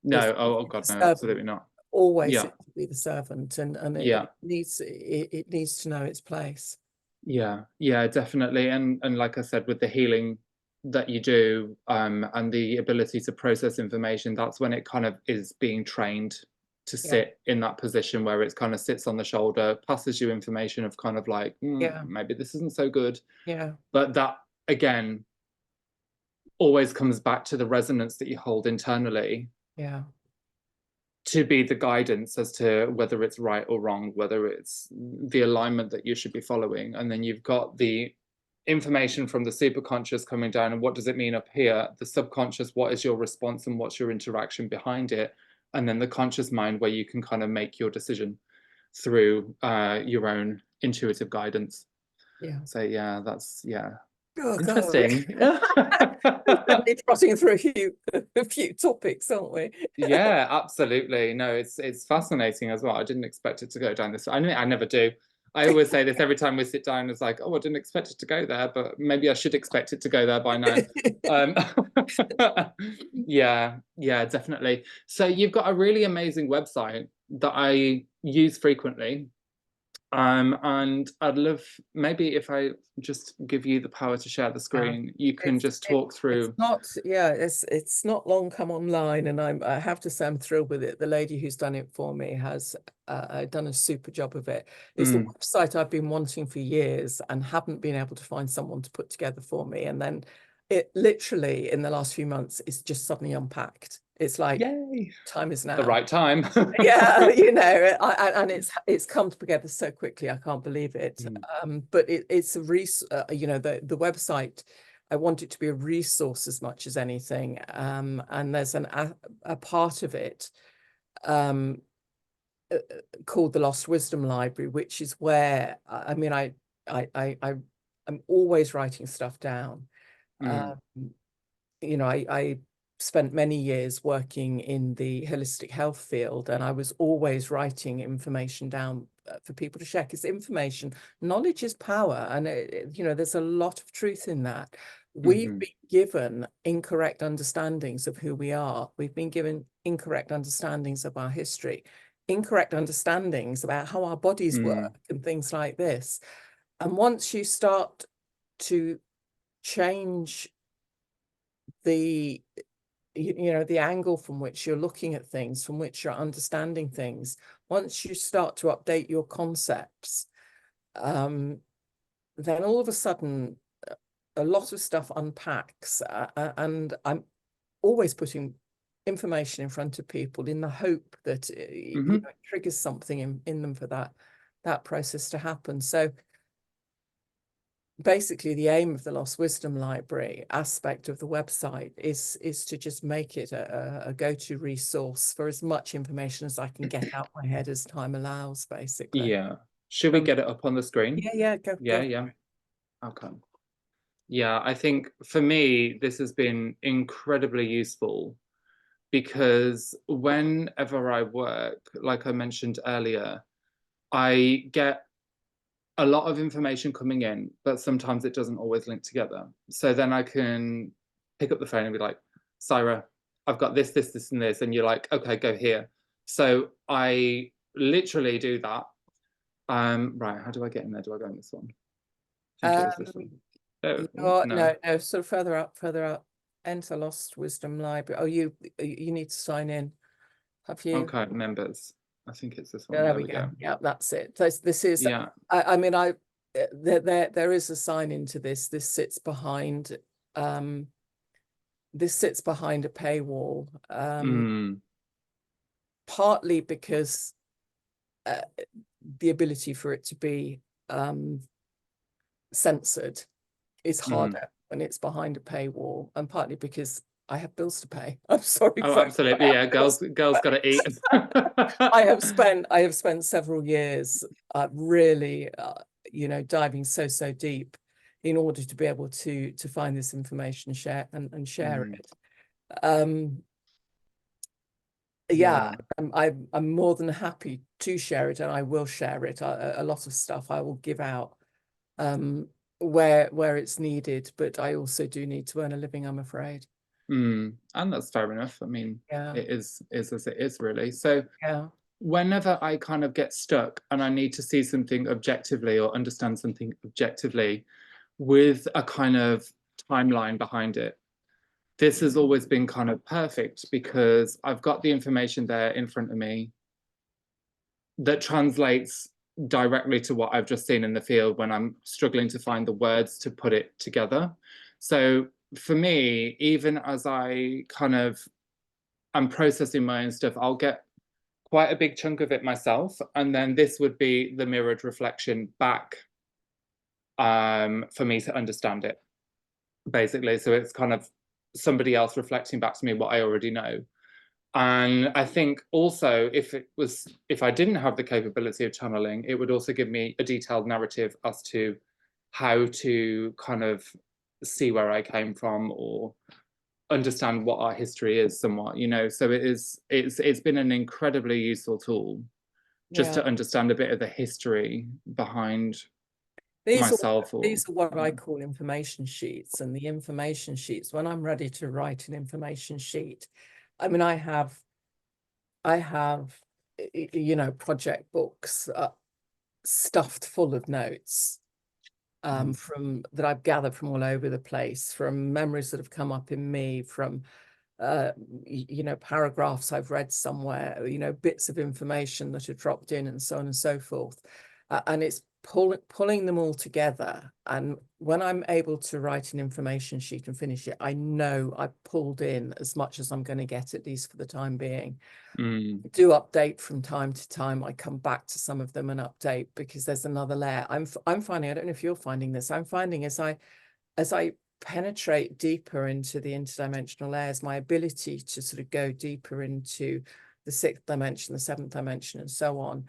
No, oh God, no, absolutely not. Always to be the servant, and it needs to know its place. Yeah, definitely. And like I said, with the healing that you do, and the ability to process information, that's when it kind of is being trained to sit in that position where it kind of sits on the shoulder, passes you information of kind of like, maybe this isn't so good. But that, again, always comes back to the resonance that you hold internally. To be the guidance as to whether it's right or wrong, whether it's the alignment that you should be following. And then you've got the information from the superconscious coming down, and what does it mean up here? The subconscious, what is your response and what's your interaction behind it? And then the conscious mind, where you can kind of make your decision through your own intuitive guidance. So that's interesting. We're trotting through a few topics, aren't we? Yeah, absolutely. No, it's fascinating as well. I didn't expect it to go down this. I mean, I never do. I always say this every time we sit down. It's like, oh, I didn't expect it to go there, but maybe I should expect it to go there by now. Yeah, definitely. So you've got a really amazing website that I use frequently. And I'd love, maybe if I just give you the power to share the screen, you can just talk It's through. not, yeah, it's not long come online, and I have to say I'm thrilled with it. The lady who's done it for me has done a super job of it. It's the website I've been wanting for years and haven't been able to find someone to put together for me. And then it literally in the last few months is just suddenly unpacked. It's like, Yay, time is now. the right time. Yeah, you know, and it's come together so quickly. I can't believe it. But it's a you know, the website, I want it to be a resource as much as anything. And there's a part of it called the Lost Wisdom Library, which is where I mean I'm always writing stuff down. You know, I spent many years working in the holistic health field, and I was always writing information down for people to share, because information, knowledge is power, and you know, there's a lot of truth in that. We've been given incorrect understandings of who we are. We've been given incorrect understandings of our history, incorrect understandings about how our bodies work and things like this. And once you start to change the, you know, the angle from which you're looking at things, from which you're understanding things, once you start to update your concepts, then all of a sudden a lot of stuff unpacks, and I'm always putting information in front of people in the hope that you know, it triggers something in them for that process to happen. So basically the aim of the Lost Wisdom Library aspect of the website is to just make it a go-to resource for as much information as I can get out my head as time allows, basically. Yeah. Should we get it up on the screen? Yeah, go. Yeah. Okay. Yeah, I think for me, this has been incredibly useful, because whenever I work, like I mentioned earlier, I get a lot of information coming in, but sometimes it doesn't always link together. So then I can pick up the phone and be like, Saira, I've got this, and this. And you're like, okay, go here. So I literally do that. Right, how do I get in there? Do I go in this one? I think it was this one. No, sort of further up, enter Lost Wisdom Library. Oh, you need to sign in. Have you? Okay, members. I think it's this one. There we go. Yeah, that's it. This is, yeah. I mean, there is a sign into this. This sits behind a paywall. Partly because the ability for it to be censored is harder when it's behind a paywall, and partly because I have bills to pay. I'm sorry. Oh, absolutely. Yeah, girls got to eat. I have spent several years really, you know, diving so deep in order to be able to find this information, share it. Yeah, I'm more than happy to share it, and I will share it. A lot of stuff I will give out where it's needed, but I also do need to earn a living, I'm afraid. And that's fair enough. I mean, yeah, it is as it is, really. So yeah, whenever I kind of get stuck and I need to see something objectively or understand something objectively with a kind of timeline behind it, this has always been kind of perfect, because I've got the information there in front of me that translates directly to what I've just seen in the field when I'm struggling to find the words to put it together. So for me, even as I'm processing my own stuff, I'll get quite a big chunk of it myself, and then this would be the mirrored reflection back for me to understand it, basically. So it's kind of somebody else reflecting back to me what I already know. And I think also, if I didn't have the capability of channeling, it would also give me a detailed narrative as to how to kind of see where I came from, or understand what our history is somewhat, you know. So it's been an incredibly useful tool just to understand a bit of the history behind myself. These are what I call information sheets, and the information sheets, when I'm ready to write an information sheet, I mean, I have, you know, project books stuffed full of notes from that I've gathered from all over the place, from memories that have come up in me, from you know, paragraphs I've read somewhere, you know, bits of information that are dropped in, and so on and so forth. And it's pulling them all together. And when I'm able to write an information sheet and finish it, I know I've pulled in as much as I'm going to get, at least for the time being. Do update from time to time. I come back to some of them and update, because there's another layer. I'm finding, I don't know if you're finding this, I'm finding as I penetrate deeper into the interdimensional layers, my ability to sort of go deeper into the 6th dimension, the 7th dimension, and so on,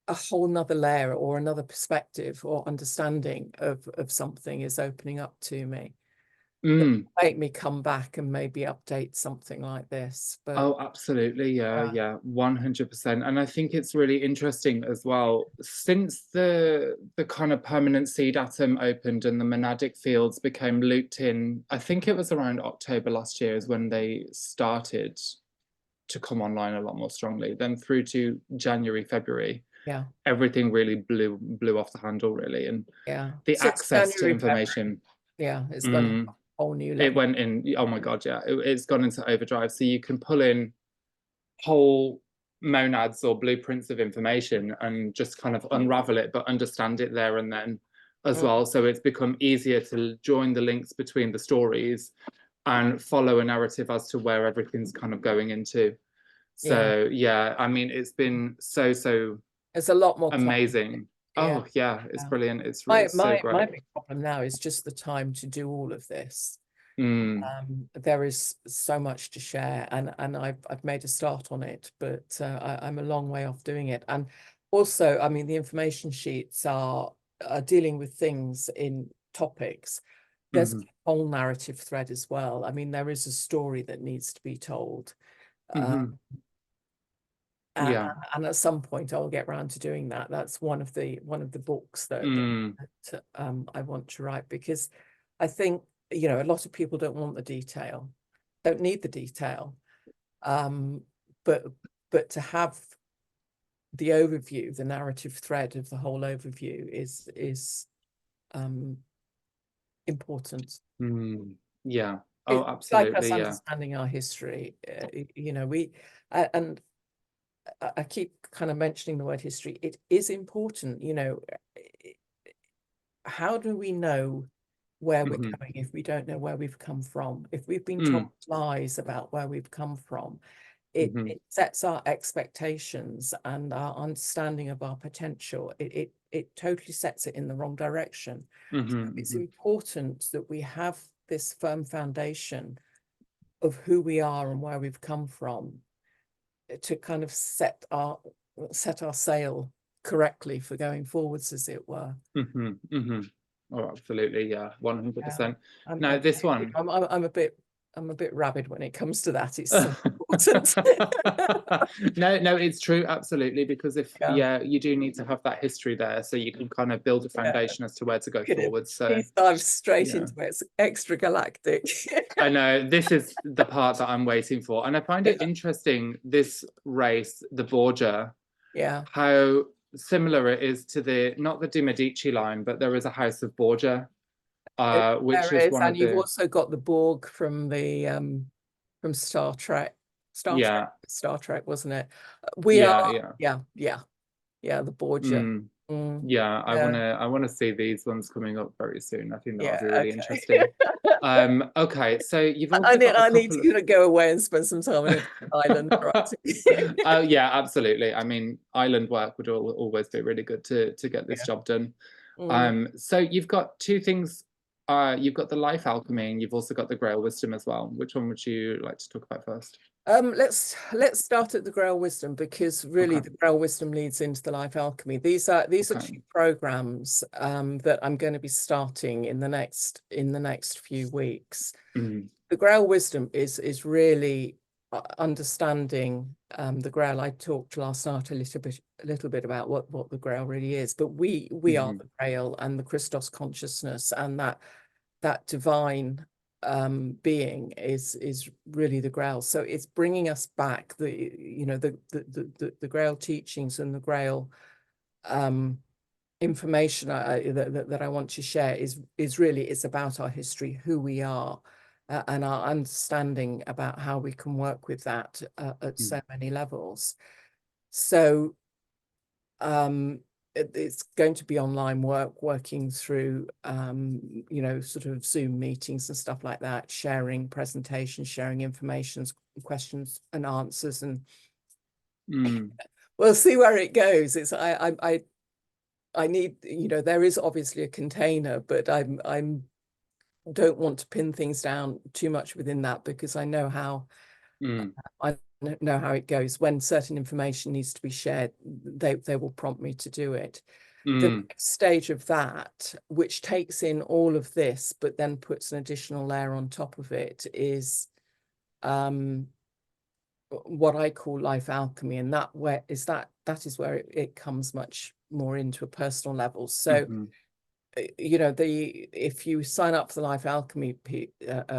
a whole nother layer or another perspective or understanding of something is opening up to me. Make me come back and maybe update something like this. But oh, absolutely, yeah, 100%. And I think it's really interesting as well, since the kind of permanent seed atom opened and the monadic fields became looped in. I think it was around October last year is when they started to come online a lot more strongly. Then through to January, February, everything really blew off the handle, really. And the access to information, it's gone a whole new level. It went in, oh my God, yeah, it's gone into overdrive. So you can pull in whole monads or blueprints of information and just kind of unravel it, but understand it there and then as well. So it's become easier to join the links between the stories and follow a narrative as to where everything's kind of going into. So yeah, I mean, it's been so it's a lot more amazing. Oh yeah, it's brilliant. It's really so great. My big problem now is just the time to do all of this. There is so much to share, and I've made a start on it, but I'm a long way off doing it. And also, I mean, the information sheets are dealing with things in topics. There's a whole narrative thread as well. I mean, there is a story that needs to be told. And at some point I'll get around to doing that. That's one of the books that I want to write, because I think, you know, a lot of people don't want the detail, don't need the detail, but to have the overview, the narrative thread of the whole overview is important. Yeah. Oh, absolutely. Like us understanding our history. You know, and I keep kind of mentioning the word history. It is important, you know. How do we know where we're coming if we don't know where we've come from? If we've been told lies about where we've come from, it sets our expectations and our understanding of our potential. It totally sets it in the wrong direction. So it's important that we have this firm foundation of who we are and where we've come from, to kind of set our sail correctly for going forwards, as it were. Oh, absolutely, yeah, 100%. Now this one, I'm a bit rabid when it comes to that. It's so important. No, it's true, absolutely, because if you do need to have that history there, so you can kind of build a foundation as to where to go forward. So he dives straight into it. It's extra galactic. I know, this is the part that I'm waiting for, and I find it interesting, this race, the Borgia, how similar it is to the, not the De Medici line, but there is a House of Borgia, which is one of the... you've also got the Borg from the from Star Trek. Star Trek, wasn't it? The Borgia. Yeah, I want to see these ones coming up very soon. I think that'll be really interesting. Okay, so you've also I need to go away and spend some time on an island. Oh yeah, absolutely. I mean, island work would always be really good to get this job done. So you've got two things. You've got the life alchemy, and you've also got the Grail wisdom as well. Which one would you like to talk about first? Let's start at the Grail wisdom, because really the Grail wisdom leads into the life alchemy. These are two programs that I'm going to be starting in the next few weeks. The Grail wisdom is really understanding the Grail. I talked last night a little bit about what the Grail really is, but we are the Grail, and the Christos consciousness, and that divine being is really the Grail. So it's bringing us back the Grail teachings and the Grail information that I want to share is really, it's about our history, who we are, and our understanding about how we can work with that at so many levels. So it's going to be online working through you know, sort of Zoom meetings and stuff like that, sharing presentations, sharing information, questions and answers, and we'll see where it goes. It's I need, you know, there is obviously a container, but I'm don't want to pin things down too much within that, because I know how I know how it goes. When certain information needs to be shared, they will prompt me to do it. The next stage of that, which takes in all of this but then puts an additional layer on top of it, is what I call life alchemy, and that is where it comes much more into a personal level. So you know, if you sign up for the life alchemy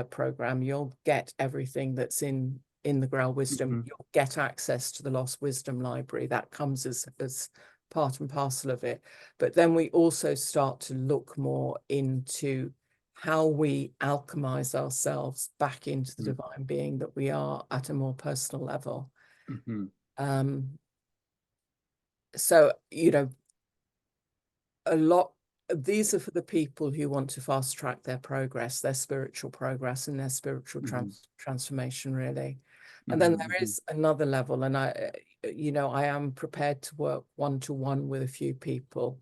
program, you'll get everything that's in the Grail Wisdom. You'll get access to the Lost Wisdom Library. That comes as part and parcel of it. But then we also start to look more into how we alchemize ourselves back into the divine being that we are at a more personal level. So, you know, these are for the people who want to fast track their progress, their spiritual progress and their spiritual transformation, really. And then there is another level, and you know, I am prepared to work one-to-one with a few people,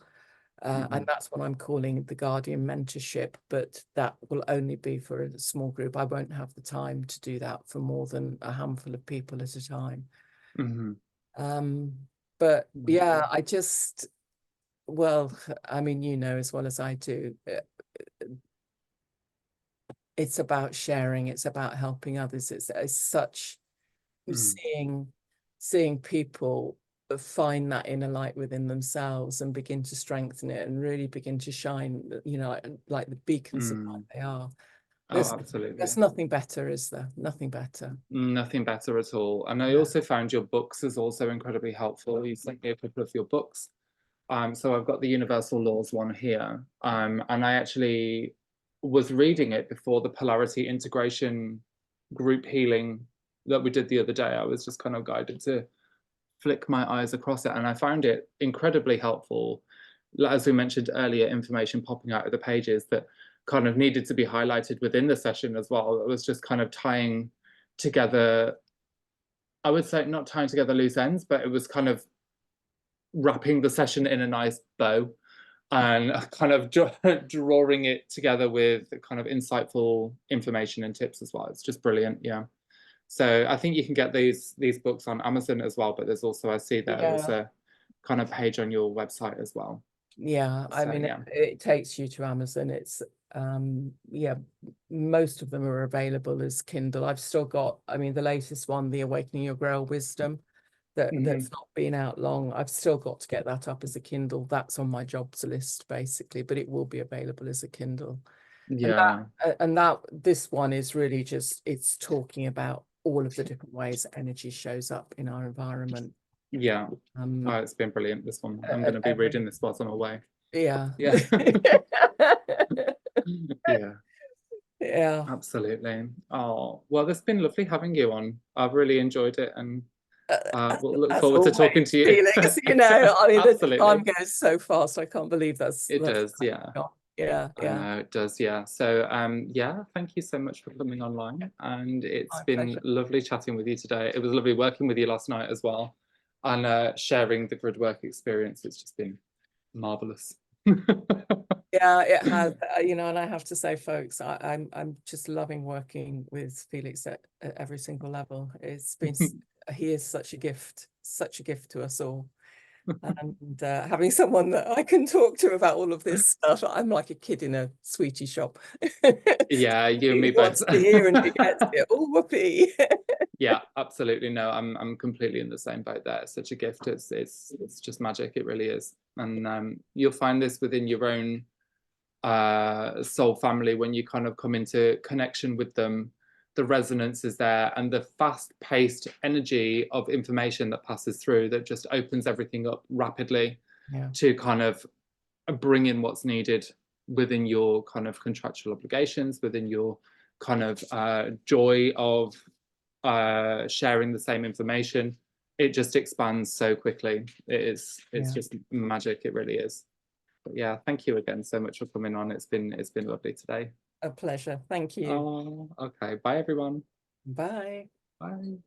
and that's what I'm calling the Guardian Mentorship, but that will only be for a small group. I won't have the time to do that for more than a handful of people at a time. But yeah, well, I mean, you know as well as I do, it's about sharing, it's about helping others. It's such seeing people find that inner light within themselves and begin to strengthen it and really begin to shine, you know, like the beacons of light they are. Absolutely. There's nothing better, is there? Nothing better. Nothing better at all. And I also found your books is also incredibly helpful. You sent me a couple of your books. So I've got the Universal Laws one here. And I actually was reading it before the polarity integration group healing that we did the other day. I was just kind of guided to flick my eyes across it, and I found it incredibly helpful. As we mentioned earlier, information popping out of the pages that kind of needed to be highlighted within the session as well. It was just kind of tying together, I would say not tying together loose ends, but it was kind of wrapping the session in a nice bow and kind of drawing it together with kind of insightful information and tips as well. It's just brilliant. Yeah. So I think you can get these books on Amazon as well, but there's also, I see there's a kind of page on your website as well. Yeah, I mean, it takes you to Amazon. It's yeah, most of them are available as Kindle. I've still got, I mean, the latest one, The Awakening Your Grail Wisdom, that's not been out long. I've still got to get that up as a Kindle. That's on my jobs list basically, but it will be available as a Kindle. Yeah. And this one is really just, it's talking about all of the different ways energy shows up in our environment. Yeah. Oh, it's been brilliant, this one. I'm going to be reading this whilst I'm away. Yeah. Yeah. Yeah. Yeah. Absolutely. Oh, well, it's been lovely having you on. I've really enjoyed it, and we'll look forward to talking to you. Felix, you know, I mean, Absolutely. the time goes so fast. I can't believe that's does, yeah. Yeah, I know it does, yeah. So yeah, thank you so much for coming online, and it's been lovely chatting with you today. It was lovely working with you last night as well, and sharing the Gridwork experience. It's just been marvelous. Yeah, it has, you know, and I have to say, folks, I'm just loving working with Felix at every single level. It's been he is such a gift to us all. And having someone that I can talk to about all of this stuff, I'm like a kid in a sweetie shop. Yeah, you and me both. Wants to hear and he gets it. Oh, whoopee. Yeah, absolutely. No, I'm completely in the same boat there. It's such a gift. It's just magic. It really is. And you'll find this within your own soul family when you kind of come into connection with them. The resonance is there, and the fast-paced energy of information that passes through that just opens everything up rapidly. to kind of bring in what's needed within your kind of contractual obligations, within your kind of joy of sharing the same information. It just expands so quickly. It's just magic. It really is. But yeah, thank you again so much for coming on. It's been lovely today. A pleasure. Thank you. Oh, okay. Bye everyone. Bye. Bye.